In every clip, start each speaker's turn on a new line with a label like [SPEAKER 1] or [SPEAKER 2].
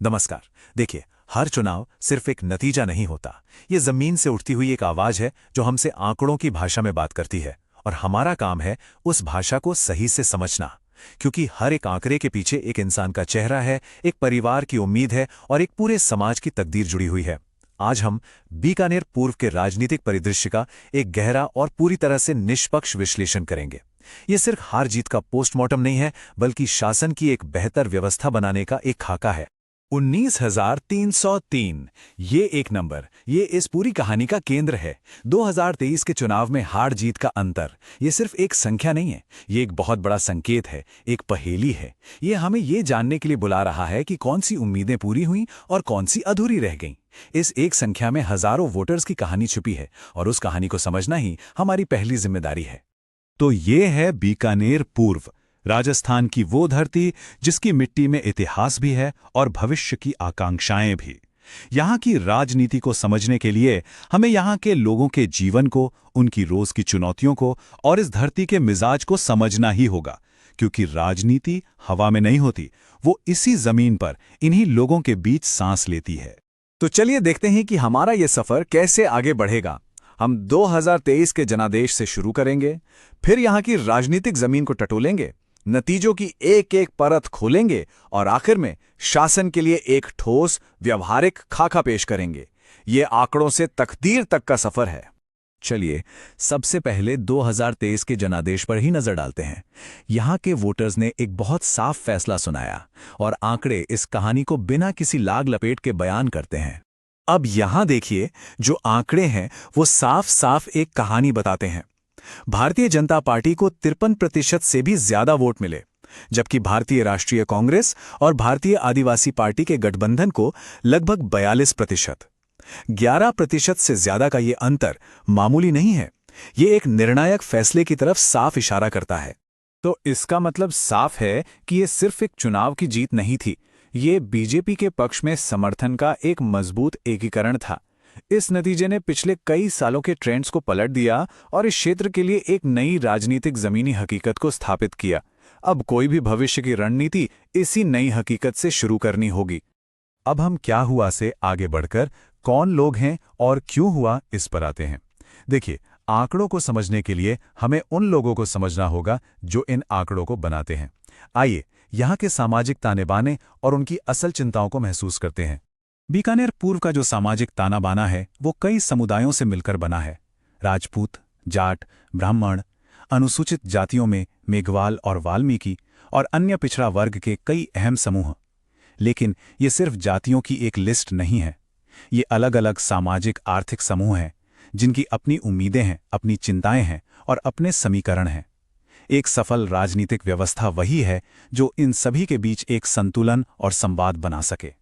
[SPEAKER 1] नमस्कार। देखिए, हर चुनाव सिर्फ एक नतीजा नहीं होता। ये जमीन से उठती हुई एक आवाज है जो हमसे आंकड़ों की भाषा में बात करती है, और हमारा काम है उस भाषा को सही से समझना। क्योंकि हर एक आंकड़े के पीछे एक इंसान का चेहरा है, एक परिवार की उम्मीद है और एक पूरे समाज की तकदीर जुड़ी हुई है। आज हम बीकानेर पूर्व के राजनीतिक परिदृश्य का एक गहरा और पूरी तरह से निष्पक्ष विश्लेषण करेंगे। ये सिर्फ हार जीत का पोस्टमार्टम नहीं है, बल्कि शासन की एक बेहतर व्यवस्था बनाने का एक खाका है। 19,303 ये एक नंबर, ये इस पूरी कहानी का केंद्र है। 2023 के चुनाव में हार जीत का अंतर ये सिर्फ एक संख्या नहीं है, ये एक बहुत बड़ा संकेत है, एक पहेली है। ये हमें ये जानने के लिए बुला रहा है कि कौन सी उम्मीदें पूरी हुईं और कौन सी अधूरी रह गईं। इस एक संख्या में हजारों वोटर्स की कहानी छुपी है, और उस कहानी को समझना ही हमारी पहली जिम्मेदारी है।
[SPEAKER 2] तो ये है बीकानेर पूर्व, राजस्थान की वो धरती जिसकी मिट्टी में इतिहास भी है और भविष्य की आकांक्षाएं भी। यहाँ की राजनीति को समझने के लिए हमें यहाँ के लोगों के जीवन को, उनकी रोज की चुनौतियों को और इस धरती के मिजाज को समझना ही होगा। क्योंकि राजनीति हवा में नहीं होती, वो इसी जमीन पर इन्हीं लोगों के बीच सांस लेती है।
[SPEAKER 1] तो चलिए देखते हैं कि हमारा ये सफर कैसे आगे बढ़ेगा। हम 2023 के जनादेश से शुरू करेंगे, फिर यहाँ की राजनीतिक जमीन को टटोलेंगे, नतीजों की एक एक परत खोलेंगे और आखिर में शासन के लिए एक ठोस व्यवहारिक खाका पेश करेंगे। ये आंकड़ों से तकदीर तक का सफर है। चलिए सबसे पहले 2023 के जनादेश पर ही नजर डालते हैं। यहाँ के वोटर्स ने एक बहुत साफ फैसला सुनाया, और आंकड़े इस कहानी को बिना किसी लाग लपेट के बयान करते हैं। अब यहां देखिए, जो आंकड़े हैं वो साफ साफ एक कहानी बताते हैं। भारतीय जनता पार्टी को 53% से भी ज्यादा वोट मिले, जबकि भारतीय राष्ट्रीय कांग्रेस और भारतीय आदिवासी पार्टी के गठबंधन को लगभग 42%। 11% से ज्यादा का ये अंतर मामूली नहीं है। ये एक निर्णायक फैसले की तरफ साफ इशारा करता है। तो इसका मतलब साफ है कि ये सिर्फ एक चुनाव की जीत नहीं थी, ये बीजेपी के पक्ष में समर्थन का एक मजबूत एकीकरण था। इस नतीजे ने पिछले कई सालों के ट्रेंड्स को पलट दिया और इस क्षेत्र के लिए एक नई राजनीतिक जमीनी हकीकत को स्थापित किया। अब कोई भी भविष्य की रणनीति इसी नई हकीकत से शुरू करनी होगी।
[SPEAKER 2] अब हम क्या हुआ से आगे बढ़कर कौन लोग हैं और क्यों हुआ इस पर आते हैं। देखिए, आंकड़ों को समझने के लिए हमें उन लोगों को समझना होगा जो इन आंकड़ों को बनाते हैं। आइए यहाँ के सामाजिक ताने बाने और उनकी असल चिंताओं को महसूस करते हैं। बीकानेर पूर्व का जो सामाजिक ताना बाना है वो कई समुदायों से मिलकर बना है। राजपूत, जाट, ब्राह्मण, अनुसूचित जातियों में मेघवाल और वाल्मीकि और अन्य पिछड़ा वर्ग के कई अहम समूह। लेकिन ये सिर्फ जातियों की एक लिस्ट नहीं है, ये अलग अलग सामाजिक आर्थिक समूह हैं जिनकी अपनी उम्मीदें हैं, अपनी चिंताएं हैं और अपने समीकरण हैं। एक सफल राजनीतिक व्यवस्था वही है जो इन सभी के बीच एक संतुलन और संवाद बना सके।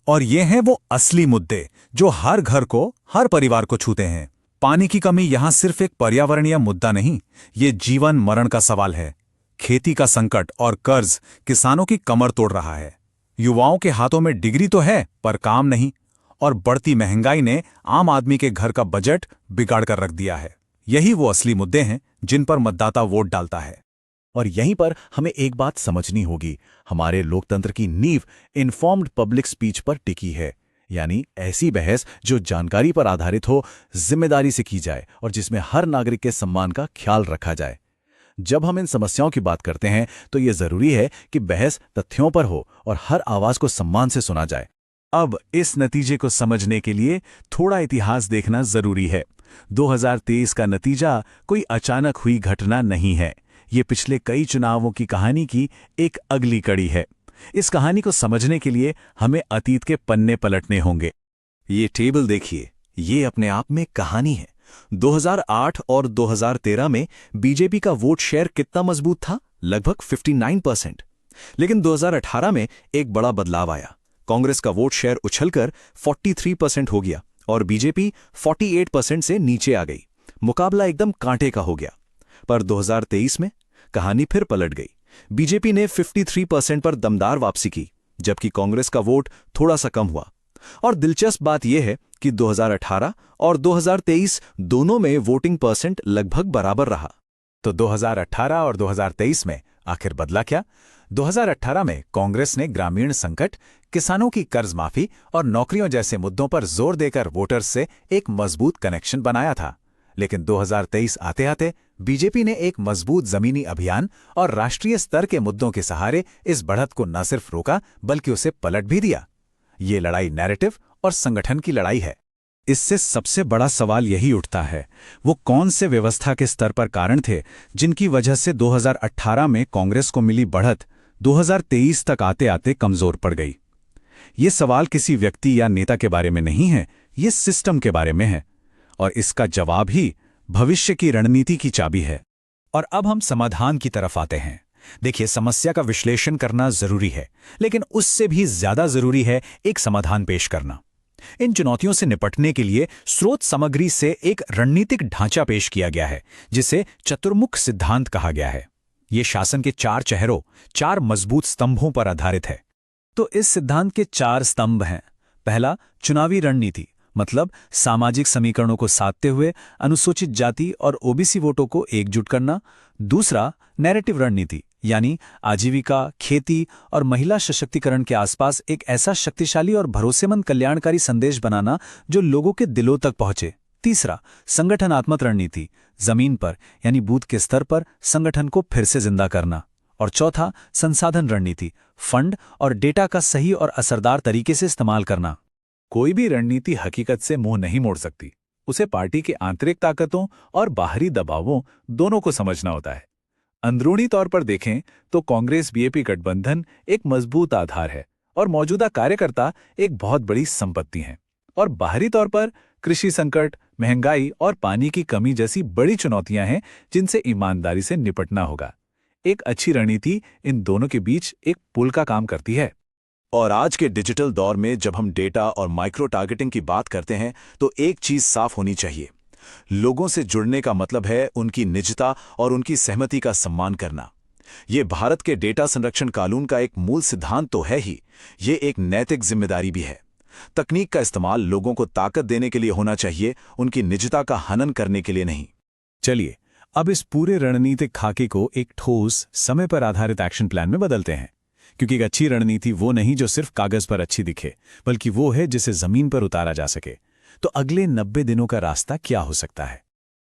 [SPEAKER 2] और ये हैं वो असली मुद्दे जो हर घर को, हर परिवार को छूते हैं। पानी की कमी यहां सिर्फ एक पर्यावरणीय मुद्दा नहीं, ये जीवन मरण का सवाल है। खेती का संकट और कर्ज किसानों की कमर तोड़ रहा है। युवाओं के हाथों में डिग्री तो है पर काम नहीं, और बढ़ती महंगाई ने आम आदमी के घर का बजट बिगाड़ कर रख दिया है। यही वो असली मुद्दे हैं जिन पर मतदाता वोट डालता है।
[SPEAKER 1] और यहीं पर हमें एक बात समझनी होगी, हमारे लोकतंत्र की नींव इन्फॉर्म्ड पब्लिक स्पीच पर टिकी है। यानी ऐसी बहस जो जानकारी पर आधारित हो, जिम्मेदारी से की जाए और जिसमें हर नागरिक के सम्मान का ख्याल रखा जाए। जब हम इन समस्याओं की बात करते हैं तो ये जरूरी है कि बहस तथ्यों पर हो और हर आवाज को सम्मान से सुना जाए। अब इस नतीजे को समझने के लिए थोड़ा इतिहास देखना जरूरी है। 2023 का नतीजा कोई अचानक हुई घटना नहीं है, ये पिछले कई चुनावों की कहानी की एक अगली कड़ी है। इस कहानी को समझने के लिए हमें अतीत के पन्ने पलटने होंगे। ये टेबल देखिए, ये अपने आप में कहानी है। 2008 और 2013 में बीजेपी का वोट शेयर कितना मजबूत था? लगभग 59%। लेकिन 2018 में एक बड़ा बदलाव आया। कांग्रेस का वोट शेयर उछलकर 43% हो गया और बीजेपी 48% से नीचे आ गई। मुकाबला एकदम कांटे का हो गया। पर 2023 में कहानी फिर पलट गई। बीजेपी ने 53% पर दमदार वापसी की, जबकि कांग्रेस का वोट थोड़ा सा कम हुआ। और दिलचस्प बात यह है कि 2018 और 2023 दोनों में वोटिंग परसेंट लगभग बराबर रहा। तो 2018 और 2023 में आखिर बदला क्या? 2018 में कांग्रेस ने ग्रामीण संकट, किसानों की कर्ज माफी और नौकरियों जैसे मुद्दों पर जोर देकर वोटर्स से एक मजबूत कनेक्शन बनाया था। लेकिन 2023 आते आते बीजेपी ने एक मजबूत जमीनी अभियान और राष्ट्रीय स्तर के मुद्दों के सहारे इस बढ़त को न सिर्फ रोका बल्कि उसे पलट भी दिया। ये लड़ाई नैरेटिव और संगठन की लड़ाई है।
[SPEAKER 2] इससे सबसे बड़ा सवाल यही उठता है, वो कौन से व्यवस्था के स्तर पर कारण थे जिनकी वजह से 2018 में कांग्रेस को मिली बढ़त 2023 तक आते आते कमजोर पड़ गई। ये सवाल किसी व्यक्ति या नेता के बारे में नहीं है, ये सिस्टम के बारे में है, और इसका जवाब ही भविष्य की रणनीति की चाबी है। और अब हम समाधान की तरफ आते हैं। देखिए, समस्या का विश्लेषण करना जरूरी है, लेकिन उससे भी ज्यादा जरूरी है एक समाधान पेश करना। इन चुनौतियों से निपटने के लिए स्रोत सामग्री से एक रणनीतिक ढांचा पेश किया गया है, जिसे चतुर्मुख सिद्धांत कहा गया है। ये शासन के 4 चेहरों, 4 मजबूत स्तंभों पर आधारित है। तो इस सिद्धांत के 4 स्तंभ हैं। पहला, चुनावी रणनीति, मतलब सामाजिक समीकरणों को साधते हुए अनुसूचित जाति और ओबीसी वोटों को एकजुट करना। दूसरा, नैरेटिव रणनीति, यानी आजीविका, खेती और महिला सशक्तिकरण के आसपास एक ऐसा शक्तिशाली और भरोसेमंद कल्याणकारी संदेश बनाना जो लोगों के दिलों तक पहुंचे। तीसरा, संगठनात्मक रणनीति, जमीन पर यानी बूथ के स्तर पर संगठन को फिर से जिंदा करना। और चौथा, संसाधन रणनीति, फंड और डेटा का सही और असरदार तरीके से इस्तेमाल करना।
[SPEAKER 3] कोई भी रणनीति हकीकत से मुंह नहीं मोड़ सकती। उसे पार्टी की आंतरिक ताकतों और बाहरी दबावों दोनों को समझना होता है। अंदरूनी तौर पर देखें तो कांग्रेस बीजेपी गठबंधन एक मजबूत आधार है और मौजूदा कार्यकर्ता एक बहुत बड़ी संपत्ति हैं। और बाहरी तौर पर कृषि संकट, महंगाई और पानी की कमी जैसी बड़ी चुनौतियां हैं जिनसे ईमानदारी से निपटना होगा। एक अच्छी रणनीति इन दोनों के बीच एक पुल का काम करती है।
[SPEAKER 1] और आज के डिजिटल दौर में जब हम डेटा और माइक्रो टारगेटिंग की बात करते हैं तो एक चीज साफ होनी चाहिए। लोगों से जुड़ने का मतलब है उनकी निजता और उनकी सहमति का सम्मान करना। ये भारत के डेटा संरक्षण कानून का एक मूल सिद्धांत तो है ही, ये एक नैतिक जिम्मेदारी भी है। तकनीक का इस्तेमाल लोगों को ताकत देने के लिए होना चाहिए, उनकी निजता का हनन करने के लिए नहीं।
[SPEAKER 2] चलिए, अब इस पूरे रणनीतिक खाके को एक ठोस, समय पर आधारित एक्शन प्लान में बदलते हैं। क्योंकि एक अच्छी रणनीति वो नहीं जो सिर्फ कागज पर अच्छी दिखे, बल्कि वो है जिसे जमीन पर उतारा जा सके। तो अगले 90 दिनों का रास्ता क्या हो सकता है?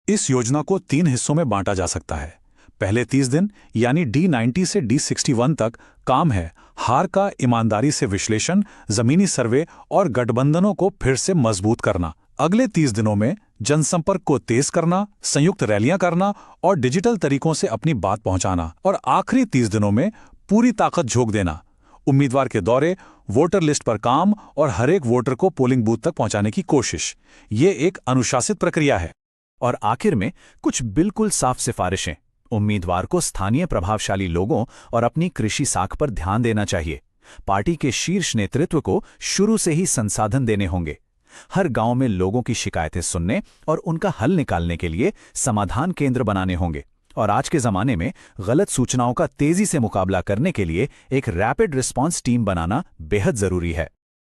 [SPEAKER 3] इस योजना को 3 हिस्सों में बांटा जा सकता है। पहले 30 दिन यानी D90 से D61 तक काम है हार का ईमानदारी से विश्लेषण, जमीनी सर्वे और गठबंधनों को फिर से मजबूत करना। अगले 30 दिनों में जनसंपर्क को तेज करना, संयुक्त रैलियां करना और डिजिटल तरीकों से अपनी बात पहुंचाना। और आखिरी 30 दिनों में पूरी ताकत झोंक देना, उम्मीदवार के दौरे, वोटर लिस्ट पर काम और हर एक वोटर को पोलिंग बूथ तक पहुंचाने की कोशिश। ये एक अनुशासित प्रक्रिया है।
[SPEAKER 2] और आखिर में कुछ बिल्कुल साफ सिफारिशें। उम्मीदवार को स्थानीय प्रभावशाली लोगों और अपनी कृषि साख पर ध्यान देना चाहिए। पार्टी के शीर्ष नेतृत्व को शुरू से ही संसाधन देने होंगे। हर गांव में लोगों की शिकायतें सुनने और उनका हल निकालने के लिए समाधान केंद्र बनाने होंगे। और आज के जमाने में गलत सूचनाओं का तेजी से मुकाबला करने के लिए एक रैपिड रिस्पांस टीम बनाना बेहद जरूरी है।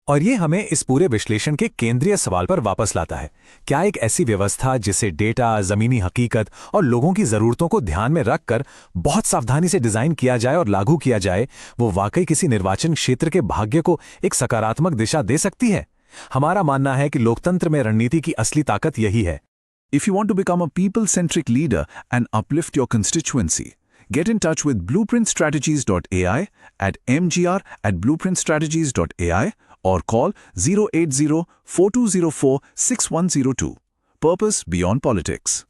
[SPEAKER 2] और ये हमें इस पूरे विश्लेषण के केंद्रीय सवाल पर वापस लाता है। क्या एक ऐसी व्यवस्था जिसे डेटा, जमीनी हकीकत और लोगों की जरूरतों को ध्यान में रखकर बहुत सावधानी से डिजाइन किया जाए और लागू किया जाए, वो वाकई किसी निर्वाचन क्षेत्र के भाग्य को एक सकारात्मक दिशा दे सकती है? हमारा मानना है कि लोकतंत्र में रणनीति की असली ताकत यही है।
[SPEAKER 3] If you want to become a people-centric leader and uplift your constituency, get in touch with blueprintstrategies.ai at mgr@blueprintstrategies.ai or call 080-4204-6102. Purpose beyond politics.